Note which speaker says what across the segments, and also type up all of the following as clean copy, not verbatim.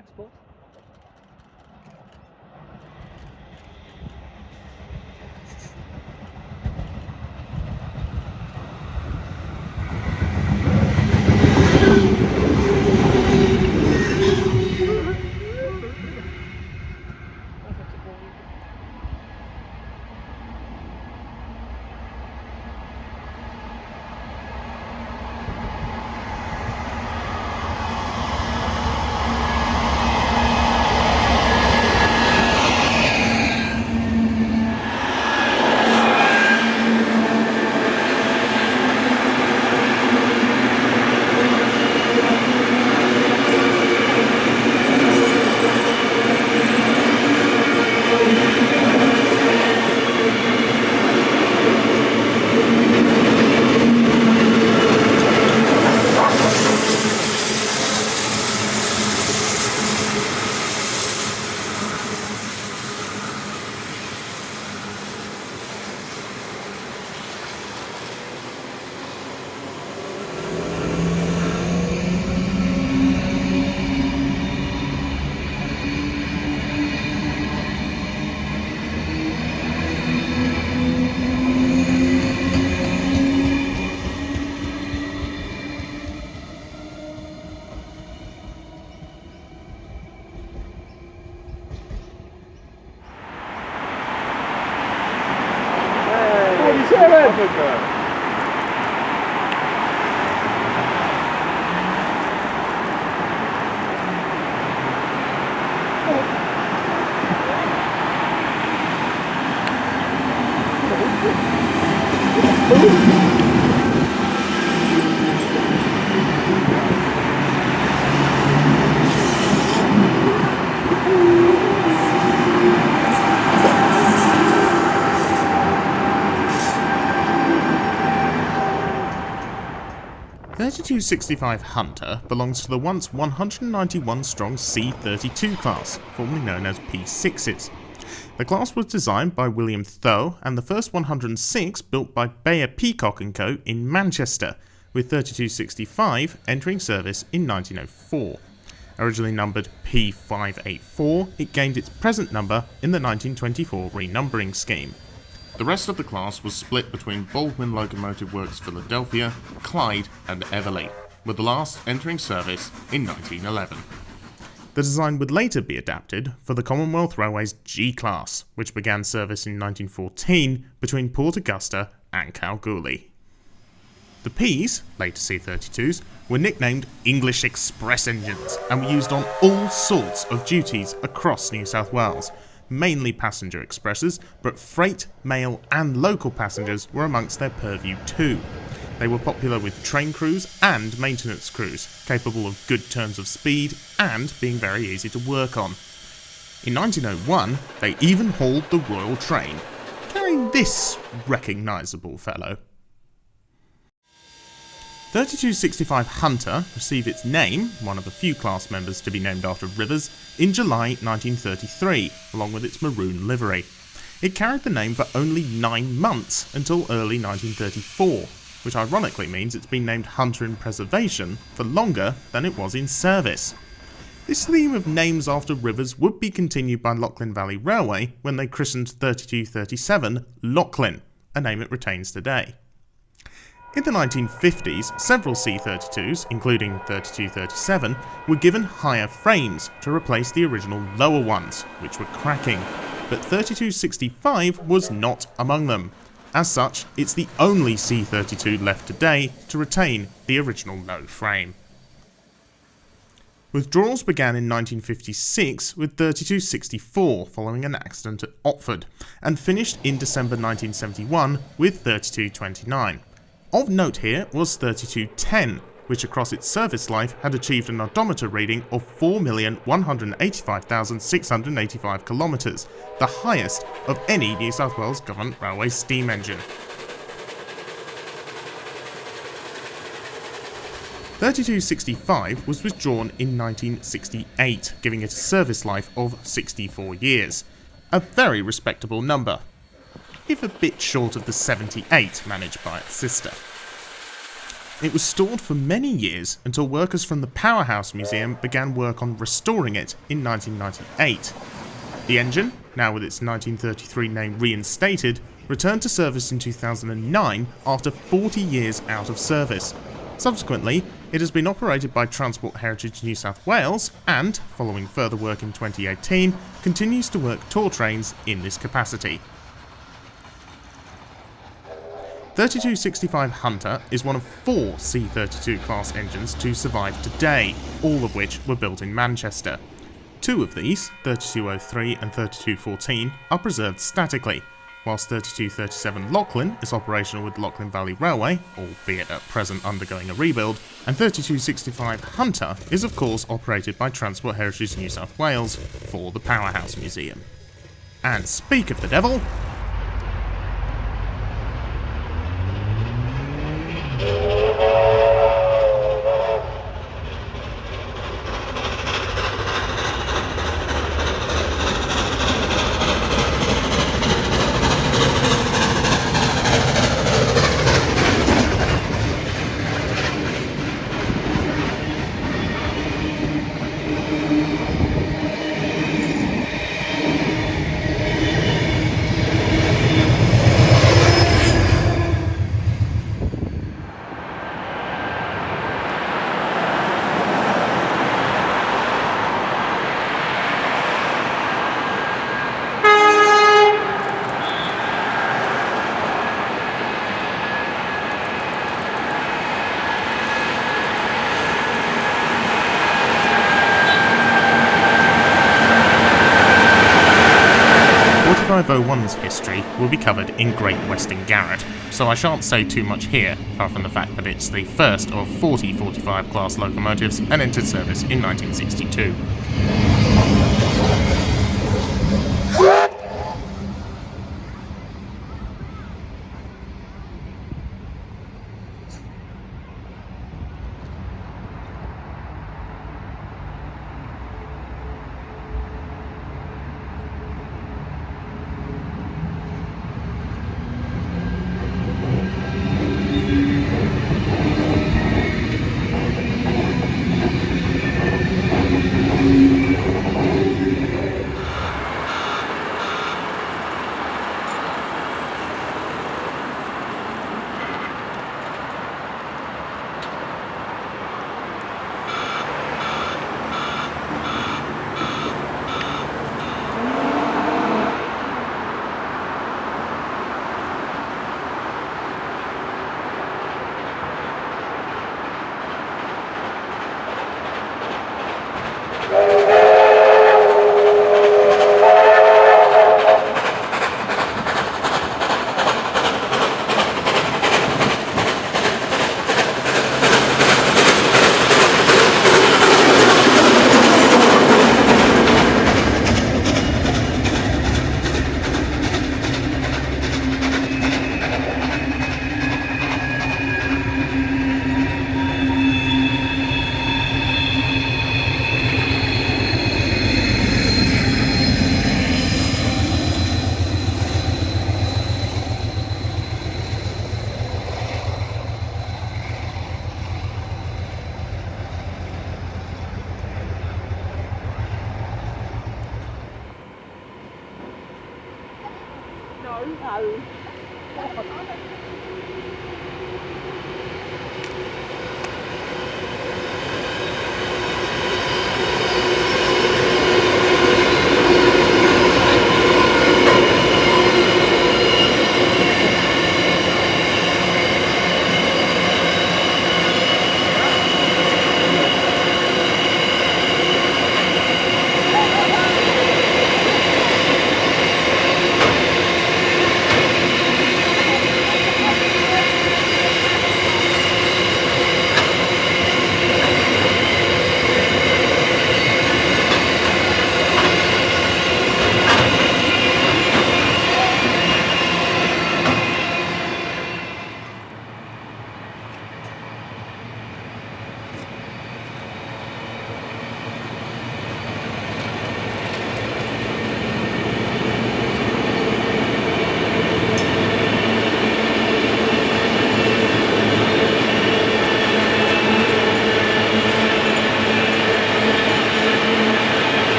Speaker 1: Relax, boss.
Speaker 2: The 3265 Hunter belongs to the once 191 strong C-32 class, formerly known as P6s. The class was designed by William Tho and the first 106 built by Bayer Peacock & Co. in Manchester, with 3265 entering service in 1904. Originally numbered P584, it gained its present number in the 1924 renumbering scheme. The rest of the class was split between Baldwin Locomotive Works Philadelphia, Clyde and Everley, with the last entering service in 1911. The design would later be adapted for the Commonwealth Railway's G-Class, which began service in 1914 between Port Augusta and Kalgoorlie. The Ps, later C-32s, were nicknamed English Express engines and were used on all sorts of duties across New South Wales, mainly passenger expresses, but freight, mail and local passengers were amongst their purview too. They were popular with train crews and maintenance crews, capable of good turns of speed and being very easy to work on. In 1901, they even hauled the Royal Train, carrying this recognisable fellow. 3265 Hunter received its name, one of the few class members to be named after rivers, in July 1933, along with its maroon livery. It carried the name for only 9 months until early 1934, which ironically means it's been named Hunter in preservation for longer than it was in service. This theme of names after rivers would be continued by Lachlan Valley Railway when they christened 3237 Lachlan, a name it retains today. In the 1950s, several C-32s, including 3237, were given higher frames to replace the original lower ones, which were cracking, but 3265 was not among them. As such, it's the only C-32 left today to retain the original low frame. Withdrawals began in 1956 with 3264 following an accident at Otford, and finished in December 1971 with 3229. Of note here was 3210, which across its service life had achieved an odometer reading of 4,185,685 kilometres, the highest of any New South Wales Government Railway steam engine. 3265 was withdrawn in 1968, giving it a service life of 64 years. A very respectable number, if a bit short of the 78 managed by its sister. It was stored for many years until workers from the Powerhouse Museum began work on restoring it in 1998. The engine, now with its 1933 name reinstated, returned to service in 2009 after 40 years out of service. Subsequently, it has been operated by Transport Heritage New South Wales and, following further work in 2018, continues to work tour trains in this capacity. 3265 Hunter is one of 4 C-32 class engines to survive today, all of which were built in Manchester. 2 of these, 3203 and 3214, are preserved statically, whilst 3237 Lachlan is operational with Lachlan Valley Railway, albeit at present undergoing a rebuild, and 3265 Hunter is of course operated by Transport Heritage New South Wales for the Powerhouse Museum. And speak of the devil, 4501's history will be covered in Great Western Garrett, so I shan't say too much here, apart from the fact that it's the first of 40 45 class locomotives and entered service in 1962.
Speaker 1: No.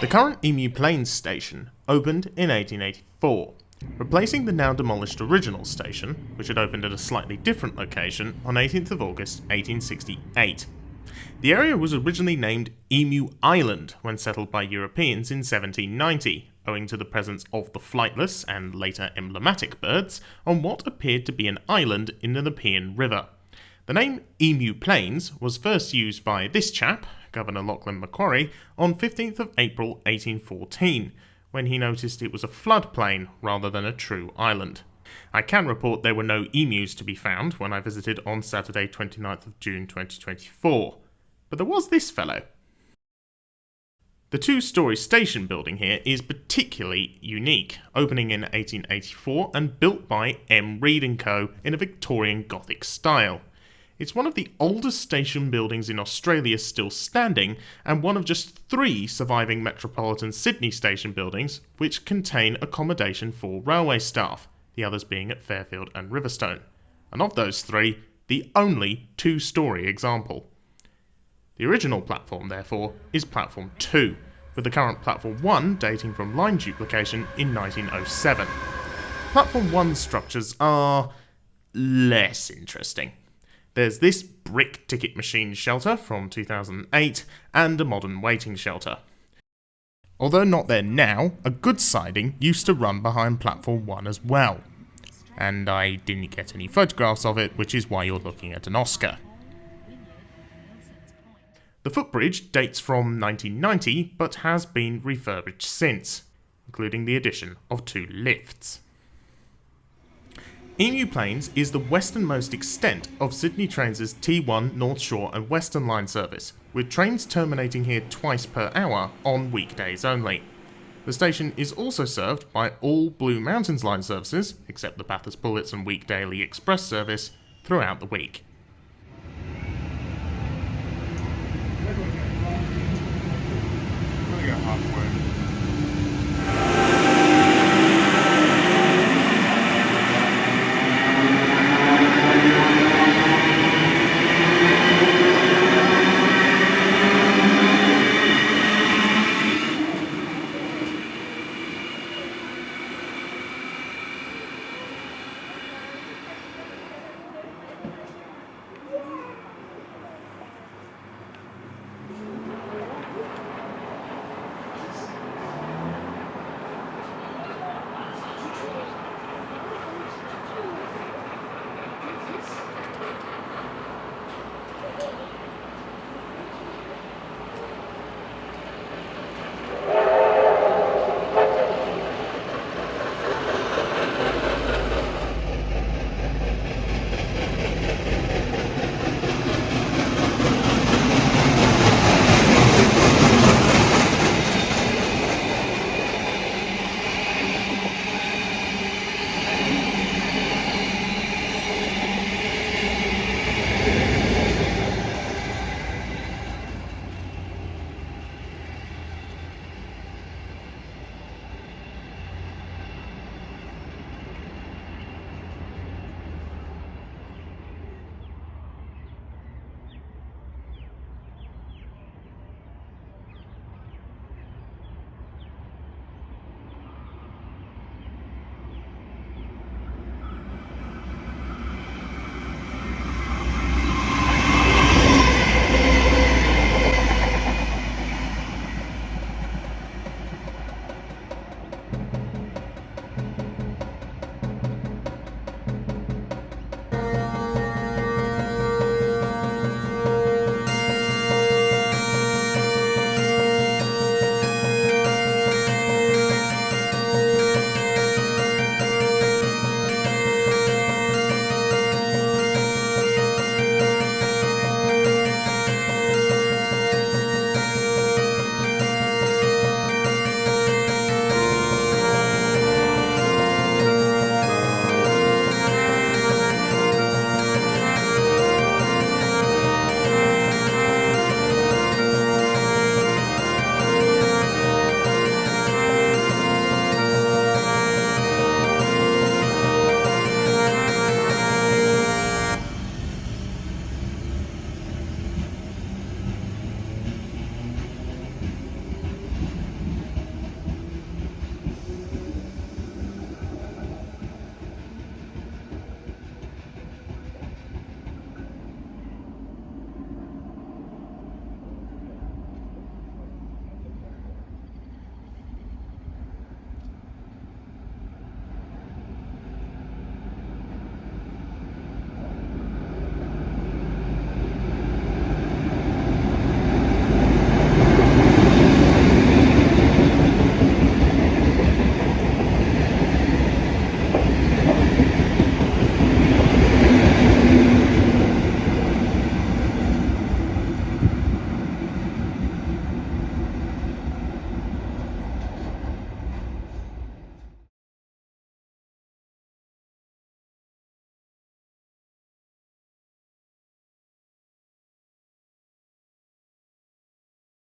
Speaker 2: current Emu Plains station opened in 1884, replacing the now demolished original station, which had opened at a slightly different location on 18th of August 1868. The area was originally named Emu Island when settled by Europeans in 1790, owing to the presence of the flightless and later emblematic birds on what appeared to be an island in the Nepean River. The name Emu Plains was first used by this chap, Governor Lachlan Macquarie, on 15th of April 1814, when he noticed it was a floodplain rather than a true island. I can report there were no emus to be found when I visited on Saturday 29th of June 2024. But there was this fellow. The two-storey station building here is particularly unique, opening in 1884 and built by M. Reed & Co. in a Victorian Gothic style. It's one of the oldest station buildings in Australia still standing, and one of just 3 surviving metropolitan Sydney station buildings which contain accommodation for railway staff, the others being at Fairfield and Riverstone. And of those 3, the only two-storey example. The original platform, therefore, is Platform 2, with the current Platform 1 dating from line duplication in 1907. Platform 1's structures are less interesting. There's this brick ticket machine shelter from 2008 and a modern waiting shelter. Although not there now, a goods siding used to run behind Platform 1 as well. And I didn't get any photographs of it, which is why you're looking at an Oscar. The footbridge dates from 1990, but has been refurbished since, including the addition of 2 lifts. Emu Plains is the westernmost extent of Sydney Trains' T1 North Shore and Western Line service, with trains terminating here twice per hour on weekdays only. The station is also served by all Blue Mountains Line services, except the Bathurst Bullets and Week Daily Express service, throughout the week.